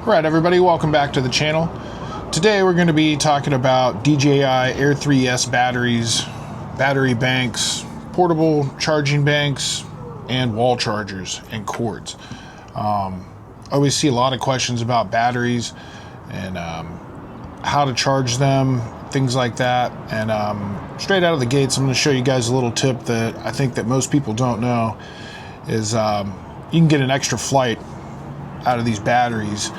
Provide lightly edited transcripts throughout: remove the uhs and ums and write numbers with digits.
Right, everybody, welcome back to the channel. Today we're going to be talking about DJI Air 3S batteries, battery banks, portable charging banks, and wall chargers and cords. I always see a lot of questions about batteries and how to charge them, things like that. And straight out of the gates, I'm going to show you guys a little tip that I think that most people don't know is you can get an extra flight out of these batteries.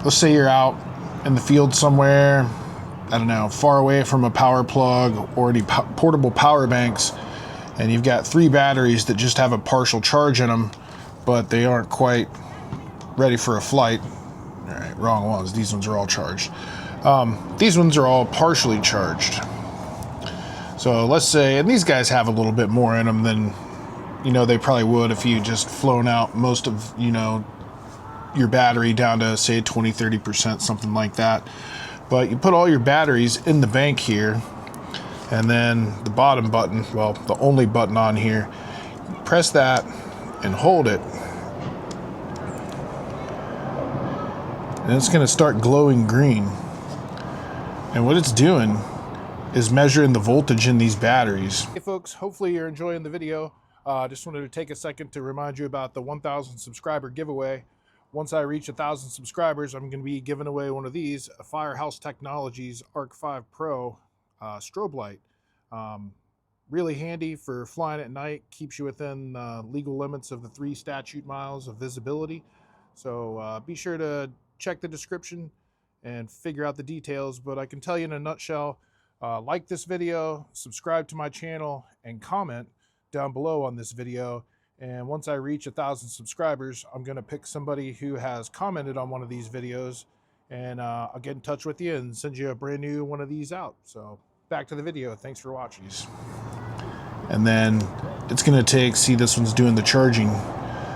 Let's say you're out in the field somewhere, I don't know, far away from a power plug or any portable power banks, and you've got 3 batteries that just have a partial charge in them, but they aren't quite ready for a flight. All right, wrong ones. These ones are all charged. These ones are all partially charged. So let's say, and these guys have a little bit more in them than, they probably would if you just flown out most of, your battery down to say 20-30%, something like that. But you put all your batteries in the bank here, and then the bottom button, well, the only button on here, press that and hold it, and it's going to start glowing green. And what it's doing is measuring the voltage in these batteries. Hey folks, hopefully you're enjoying the video. Just wanted to take a second to remind you about the 1,000 subscriber giveaway. Once I reach 1,000 subscribers, I'm going to be giving away one of these, a Firehouse Technologies Arc 5 Pro strobe light. Really handy for flying at night, keeps you within legal limits of the 3 statute miles of visibility. So be sure to check the description and figure out the details. But I can tell you in a nutshell, like this video, subscribe to my channel, and comment down below on this video. And once I reach 1,000 subscribers, I'm going to pick somebody who has commented on one of these videos, and I'll get in touch with you and send you a brand new one of these out. So back to the video. Thanks for watching. And then it's going to take, see, this one's doing the charging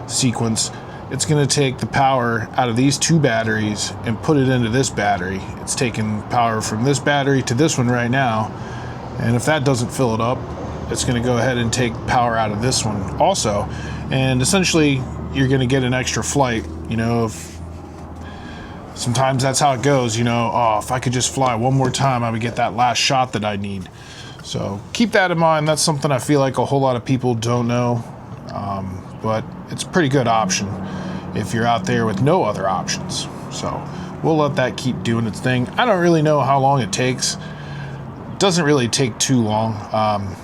sequence. It's going to take the power out of these 2 batteries and put it into this battery. It's taking power from this battery to this one right now. And if that doesn't fill it up, it's going to go ahead and take power out of this one also. And essentially, you're going to get an extra flight. If sometimes that's how it goes, oh, if I could just fly one more time, I would get that last shot that I need. So keep that in mind. That's something I feel like a whole lot of people don't know. But it's a pretty good option if you're out there with no other options. So we'll let that keep doing its thing. I don't really know how long it takes. It doesn't really take too long.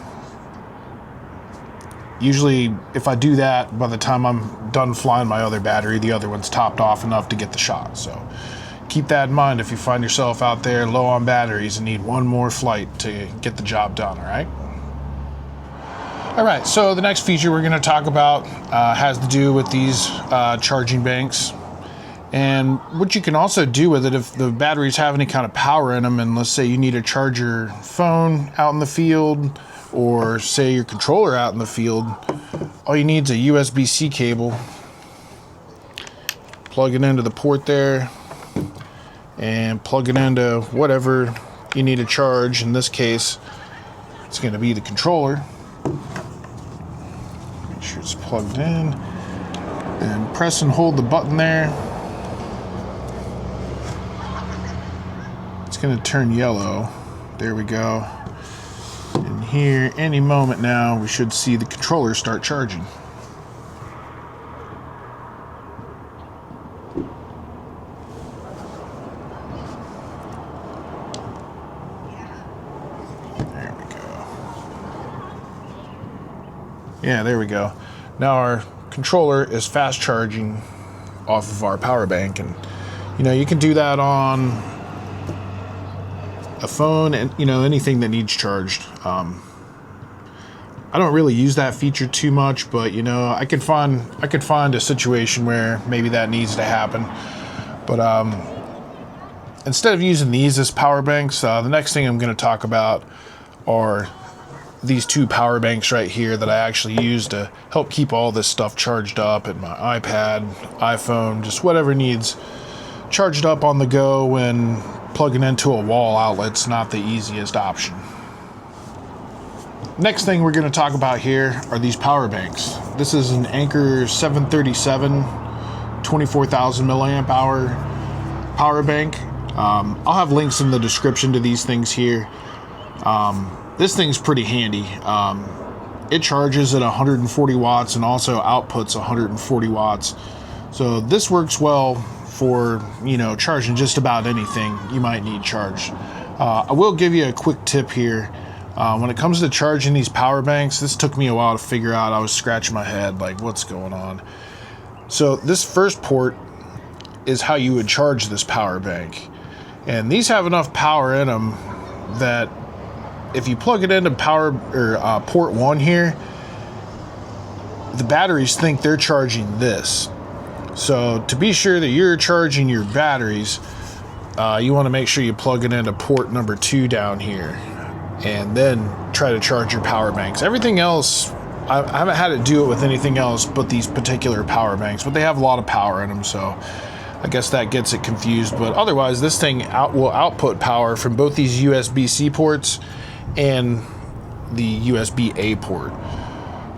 Usually, if I do that, by the time I'm done flying my other battery, the other one's topped off enough to get the shot. So keep that in mind if you find yourself out there low on batteries and need one more flight to get the job done, all right? All right, so the next feature we're going to talk about has to do with these charging banks. And what you can also do with it, if the batteries have any kind of power in them, and let's say you need to charge your phone out in the field, or say your controller out in the field, all you need is a USB-C cable. Plug it into the port there and plug it into whatever you need to charge. In this case, it's going to be the controller. Make sure it's plugged in, and press and hold the button there. It's going to turn yellow. There we go. And here, any moment now, we should see the controller start charging. There we go. Yeah, there we go. Now our controller is fast charging off of our power bank, and you can do that on a phone and anything that needs charged. I don't really use that feature too much, but I could find a situation where maybe that needs to happen. But instead of using these as power banks, the next thing I'm going to talk about are these 2 power banks right here that I actually use to help keep all this stuff charged up at my iPad, iPhone, just whatever needs charged up on the go when plugging into a wall outlet's not the easiest option. Next thing we're going to talk about here are these power banks. This is an Anker 737 24,000 milliamp hour power bank. I'll have links in the description to these things here. This thing's pretty handy. It charges at 140 watts and also outputs 140 watts. So this works well for, you know, charging just about anything you might need charged. I will give you a quick tip here. When it comes to charging these power banks, this took me a while to figure out. I was scratching my head like, what's going on? So this first port is how you would charge this power bank. And these have enough power in them that if you plug it into port 1 here, the batteries think they're charging this. So to be sure that you're charging your batteries, you want to make sure you plug it into port number 2 down here, and then try to charge your power banks. Everything else, I haven't had it do it with anything else but these particular power banks, but they have a lot of power in them, so I guess that gets it confused. But otherwise, this thing will output power from both these USB-C ports and the USB-A port.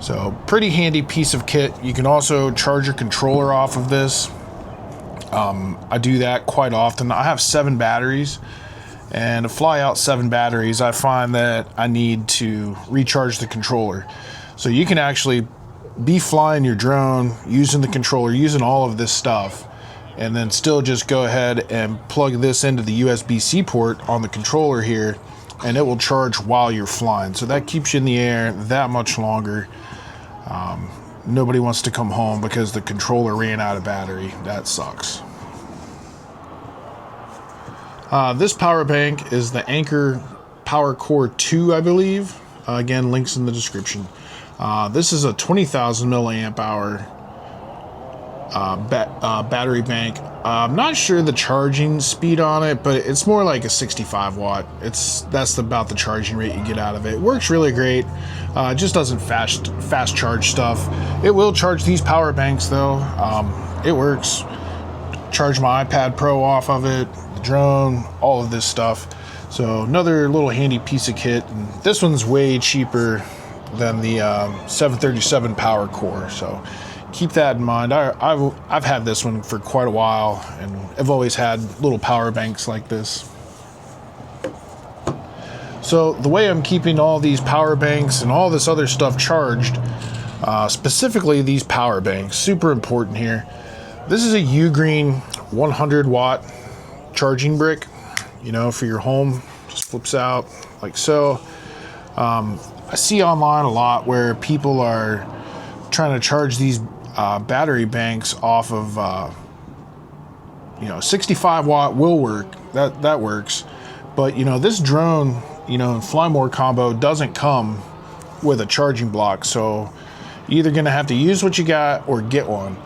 So pretty handy piece of kit. You can also charge your controller off of this. I do that quite often. I have 7 batteries, and to fly out 7 batteries, I find that I need to recharge the controller. So you can actually be flying your drone using the controller, using all of this stuff, and then still just go ahead and plug this into the USB-C port on the controller here, and it will charge while you're flying. So that keeps you in the air that much longer. Nobody wants to come home because the controller ran out of battery. That sucks. This power bank is the Anker PowerCore 2, I believe. Again, links in the description. This is a 20,000 milliamp hour battery bank. I'm not sure the charging speed on it, but it's more like a 65 watt. That's about the charging rate you get out of it. It works really great. It just doesn't fast charge stuff. It will charge these power banks though. It works. Charge my iPad Pro off of it, the drone, all of this stuff. So another little handy piece of kit. And this one's way cheaper than the 737 PowerCore. So keep that in mind. I've had this one for quite a while, and I've always had little power banks like this. So the way I'm keeping all these power banks and all this other stuff charged, specifically these power banks, super important here. This is a UGreen 100 watt charging brick, you know, for your home. Just flips out like so. I see online a lot where people are trying to charge these battery banks off of, 65 watt will work. That works. But, this drone, and Fly More combo doesn't come with a charging block. So you're either going to have to use what you got or get one.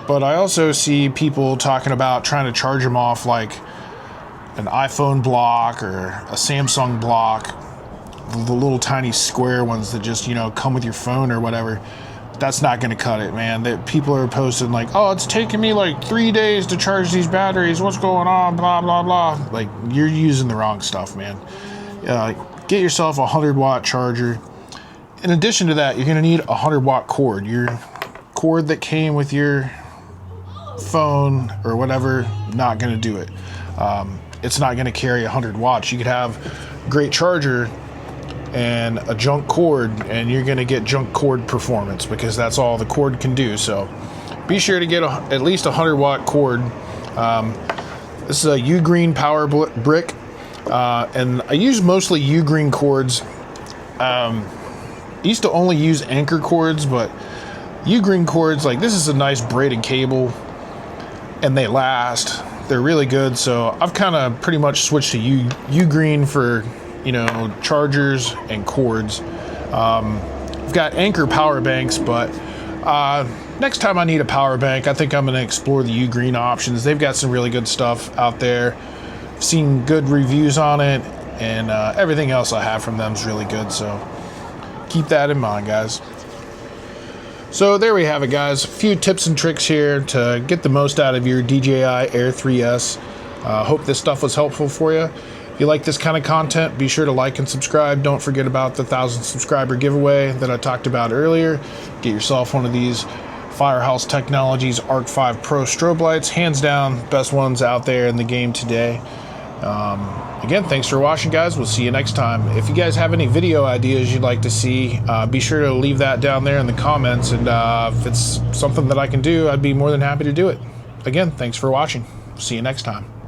But I also see people talking about trying to charge them off like an iPhone block or a Samsung block, the little tiny square ones that just, come with your phone or whatever. That's not going to cut it, man. That people are posting like, oh, it's taking me like 3 days to charge these batteries. What's going on? Blah, blah, blah. Like, you're using the wrong stuff, man. Get yourself a 100 watt charger. In addition to that, you're going to need a 100 watt cord. Your cord that came with your phone or whatever, not going to do it. It's not going to carry 100 watts. You could have a great charger and a junk cord, and you're going to get junk cord performance because that's all the cord can do. So be sure to get at least a 100 watt cord. This is a UGreen power brick, and I use mostly UGreen cords. I used to only use Anker cords, but UGreen cords, like this is a nice braided cable, and they last. They're really good. So I've kind of pretty much switched to UGreen for chargers and cords. I've got Anker power banks, but next time I need a power bank, I think I'm going to explore the UGreen options. They've got some really good stuff out there. I've seen good reviews on it, and everything else I have from them is really good. So keep that in mind, guys. So there we have it, guys. A few tips and tricks here to get the most out of your DJI Air 3S. Hope this stuff was helpful for you. If you like this kind of content, be sure to like and subscribe. Don't forget about the 1,000 subscriber giveaway that I talked about earlier. Get yourself one of these Firehouse Technologies Arc 5 Pro strobe lights, hands down, best ones out there in the game today. Again, thanks for watching, guys. We'll see you next time. If you guys have any video ideas you'd like to see, be sure to leave that down there in the comments, and if it's something that I can do, I'd be more than happy to do it. Again, thanks for watching. See you next time.